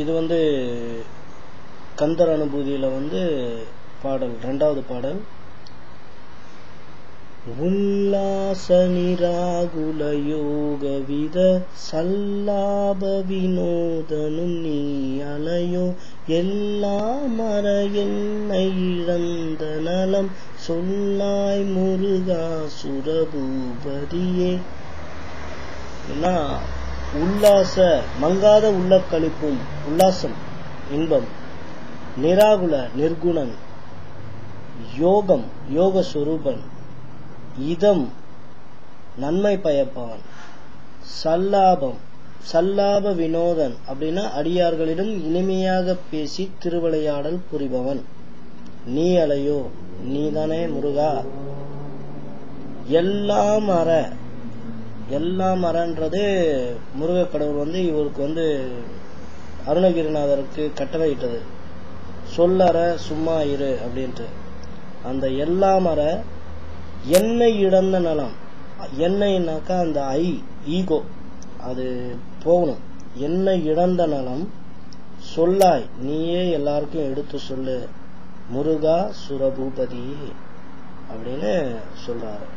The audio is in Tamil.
இது வந்து கந்தர் அனுபூதியில வந்து பாடல், 2வது பாடல். உல்லாச நிராகுல யோக வித சல்லாப வினோதனும் நீ அலையோ எல்லாம் மற என்னை இழந்த நலம் சொல்லாய் முருகா சுரபூபதியே. உல்லாச மங்காத உள்ள கழிப்பும், உல்லாசம் இன்பம், நிராகுல நிர்குணன், யோகம் யோக சுரூபன், இதம் நன்மை பயப்பவன், சல்லாபம் சல்லாப வினோதன் அப்படின்னா அடியார்களிடம் இனிமையாக பேசி திருவிளையாடல் புரிபவன். நீ அலையோ நீதானே முருகா. எல்லாம் அற, எல்லாம் அறன்றது முருக கடவுள் வந்து இவருக்கு வந்து அருணகிரிநாதருக்கு கட்டளையிட்டது. சொல்லற சும்மா இரு அப்படின்ட்டு. அந்த எல்லாம் அற என்னை இழந்த நலம், என்னைனாக்கா அந்த ஈகோ அது போகணும். என்னை இழந்த நலம் சொல்லாய் நீயே எல்லாருக்கும் எடுத்து சொல்லு முருகா சுரபூபதி அப்படின்னு சொல்றாரு.